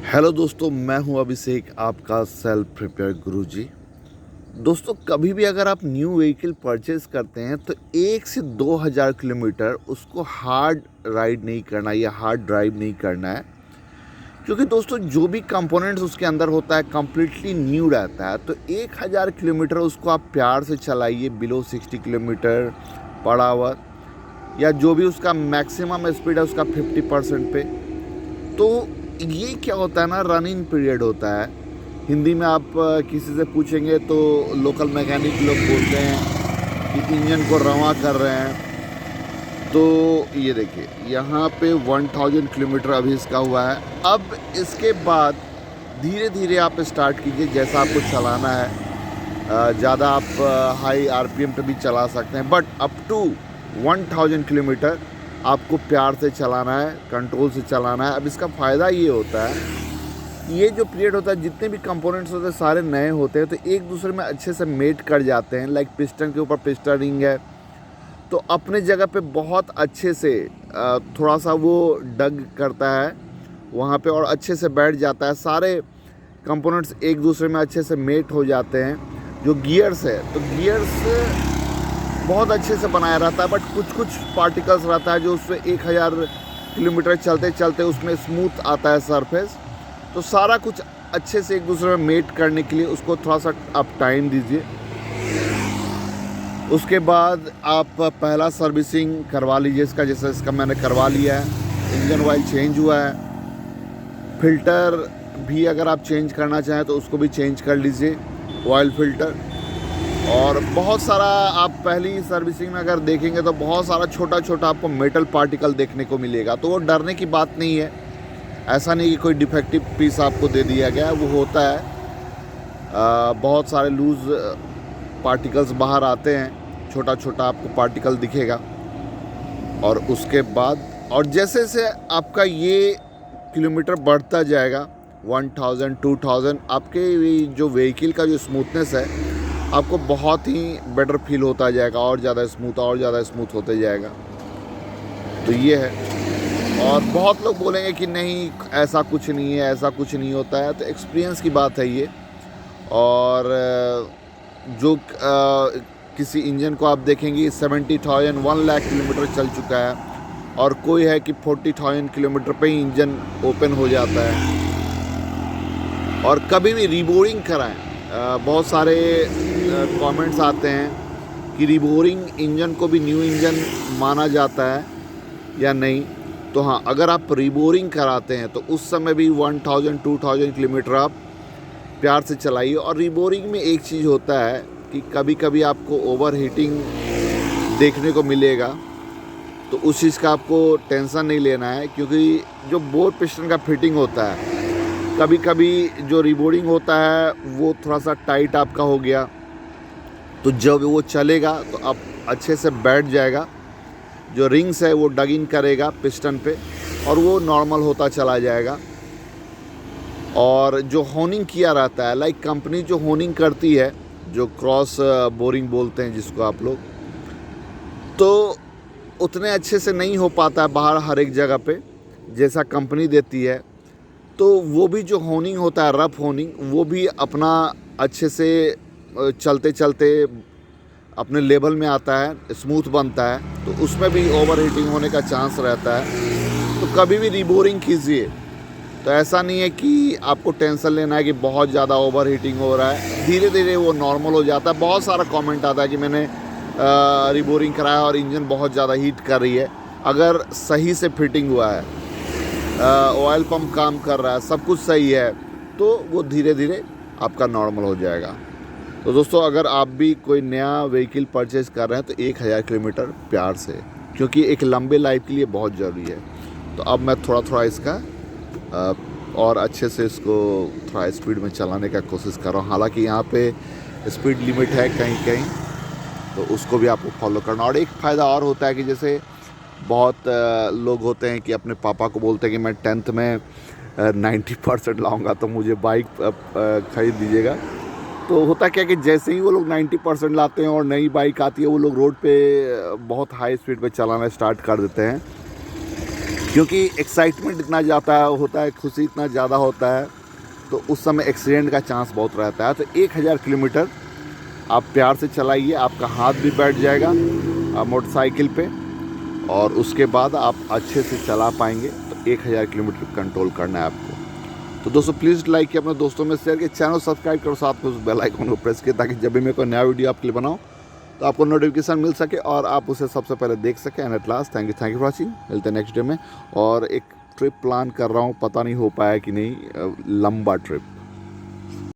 Hello दोस्तों, मैं हूं अभिषेक, आपका सेल्फ प्रिपेयर गुरुजी। दोस्तों, कभी भी अगर आप न्यू व्हीकल परचेज़ करते हैं तो 1 से 2000 किलोमीटर उसको हार्ड राइड नहीं करना या हार्ड ड्राइव नहीं करना है, क्योंकि दोस्तों जो भी कंपोनेंट्स उसके अंदर होता है कम्प्लीटली न्यू रहता है। तो 1000 किलोमीटर उसको आप प्यार से चलाइए, बिलो 60 किलोमीटर पर आवर, या जो भी उसका मैक्सिमम स्पीड है उसका 50% पे। तो ये क्या होता है ना, रनिंग पीरियड होता है। हिंदी में आप किसी से पूछेंगे तो लोकल मैकेनिक लोग बोलते हैं कि इंजन को रवां कर रहे हैं। तो ये देखिए, यहाँ पे 1000 किलोमीटर अभी इसका हुआ है। अब इसके बाद धीरे धीरे आप स्टार्ट कीजिए, जैसा आपको चलाना है। ज़्यादा आप हाई आरपीएम पे भी चला सकते हैं, बट अप टू 1000 किलोमीटर आपको प्यार से चलाना है, कंट्रोल से चलाना है। अब इसका फ़ायदा ये होता है, ये जो पीरियड होता है, जितने भी कंपोनेंट्स होते हैं सारे नए होते हैं, तो एक दूसरे में अच्छे से मेट कर जाते हैं। लाइक पिस्टन के ऊपर पिस्टन रिंग है, तो अपने जगह पे बहुत अच्छे से थोड़ा सा वो डग करता है वहाँ पे और अच्छे से बैठ जाता है। सारे कंपोनेंट्स एक दूसरे में अच्छे से मेट हो जाते हैं। जो गियर्स है, तो गियर्स बहुत अच्छे से बनाया रहता है, बट कुछ कुछ पार्टिकल्स रहता है जो उसमें 1000 किलोमीटर चलते चलते उसमें स्मूथ आता है सरफेस। तो सारा कुछ अच्छे से एक दूसरे में मेट करने के लिए उसको थोड़ा सा आप टाइम दीजिए। उसके बाद आप पहला सर्विसिंग करवा लीजिए इसका, जैसे इसका मैंने करवा लिया है। इंजन ऑयल चेंज हुआ है, फिल्टर भी अगर आप चेंज करना चाहें तो उसको भी चेंज कर लीजिए, ऑयल फिल्टर। और बहुत सारा आप पहली सर्विसिंग में अगर देखेंगे तो बहुत सारा छोटा छोटा आपको मेटल पार्टिकल देखने को मिलेगा। तो वो डरने की बात नहीं है, ऐसा नहीं कि कोई डिफेक्टिव पीस आपको दे दिया गया है, वो होता है। बहुत सारे लूज़ पार्टिकल्स बाहर आते हैं, छोटा छोटा आपको पार्टिकल दिखेगा। और उसके बाद और जैसे जैसे आपका ये किलोमीटर बढ़ता जाएगा, 1000 2000, आपके जो व्हीकल का जो स्मूथनेस है आपको बहुत ही बेटर फील होता जाएगा, और ज़्यादा स्मूथ होते जाएगा। तो ये है। और बहुत लोग बोलेंगे कि नहीं, ऐसा कुछ नहीं है, ऐसा कुछ नहीं होता है। तो एक्सपीरियंस की बात है ये। और जो किसी इंजन को आप देखेंगे 70,000 1 लाख किलोमीटर चल चुका है, और कोई है कि 40,000 किलोमीटर पे ही इंजन ओपन हो जाता है। और कभी भी रीबोरिंग कराएं। बहुत सारे कमेंट्स आते हैं कि रीबोरिंग इंजन को भी न्यू इंजन माना जाता है या नहीं। तो हाँ, अगर आप रीबोरिंग कराते हैं तो उस समय भी 1000 2000 किलोमीटर आप प्यार से चलाइए। और रीबोरिंग में एक चीज़ होता है कि कभी कभी आपको ओवर हीटिंग देखने को मिलेगा, तो उस चीज़ का आपको टेंशन नहीं लेना है, क्योंकि जो बोर पिस्टन का फिटिंग होता है, कभी कभी जो रीबोरिंग होता है वो थोड़ा सा टाइट आपका हो गया, तो जब वो चलेगा तो आप अच्छे से बैठ जाएगा। जो रिंग्स है वो डग इन करेगा पिस्टन पे, और वो नॉर्मल होता चला जाएगा। और जो होनिंग किया रहता है, लाइक कंपनी जो होनिंग करती है, जो क्रॉस बोरिंग बोलते हैं जिसको आप लोग, तो उतने अच्छे से नहीं हो पाता है बाहर हर एक जगह पे जैसा कंपनी देती है। तो वो भी जो होनिंग होता है, रफ होनिंग, वो भी अपना अच्छे से चलते चलते अपने लेवल में आता है, स्मूथ बनता है। तो उसमें भी ओवर हीटिंग होने का चांस रहता है। तो कभी भी रीबोरिंग कीजिए, तो ऐसा नहीं है कि आपको टेंशन लेना है कि बहुत ज़्यादा ओवर हीटिंग हो रहा है। धीरे धीरे वो नॉर्मल हो जाता है। बहुत सारा कमेंट आता है कि मैंने रीबोरिंग कराया और इंजन बहुत ज़्यादा हीट कर रही है। अगर सही से फिटिंग हुआ है, ऑयल पंप काम कर रहा है, सब कुछ सही है, तो वो धीरे धीरे आपका नॉर्मल हो जाएगा। तो दोस्तों, अगर आप भी कोई नया व्हीकल परचेज़ कर रहे हैं तो 1000 किलोमीटर प्यार से, क्योंकि एक लंबे लाइफ के लिए बहुत ज़रूरी है। तो अब मैं थोड़ा थोड़ा इसका और अच्छे से इसको थोड़ा स्पीड में चलाने का कोशिश कर रहा हूँ। हालांकि यहाँ पे स्पीड लिमिट है कहीं कहीं, तो उसको भी आपको फॉलो करना। और एक फ़ायदा और होता है कि जैसे बहुत लोग होते हैं कि अपने पापा को बोलते हैं कि मैं 10th में 90% लाऊंगा तो मुझे बाइक ख़रीद दीजिएगा। तो होता क्या कि जैसे ही वो लोग 90% लाते हैं और नई बाइक आती है, वो लोग रोड पे बहुत हाई स्पीड पे चलाना स्टार्ट कर देते हैं। क्योंकि एक्साइटमेंट इतना ज़्यादा होता है, खुशी इतना ज़्यादा होता है, तो उस समय एक्सीडेंट का चांस बहुत रहता है। तो 1000 किलोमीटर आप प्यार से चलाइए, आपका हाथ भी बैठ जाएगा मोटरसाइकिल पे, और उसके बाद आप अच्छे से चला पाएंगे। तो 1000 किलोमीटर कंट्रोल करना है आपको। तो दोस्तों प्लीज़ लाइक किया, अपने दोस्तों में शेयर किया, चैनल सब्सक्राइब करो, साथ में उस बेल आइकन को प्रेस किया, ताकि जब भी मैं कोई नया वीडियो आपके लिए बनाऊँ तो आपको नोटिफिकेशन मिल सके और आप उसे सबसे पहले देख सकें। And at last thank you for watching. मिलते हैं नेक्स्ट डे में। और एक ट्रिप प्लान कर रहा हूँ, पता नहीं हो पाया कि नहीं, लंबा ट्रिप।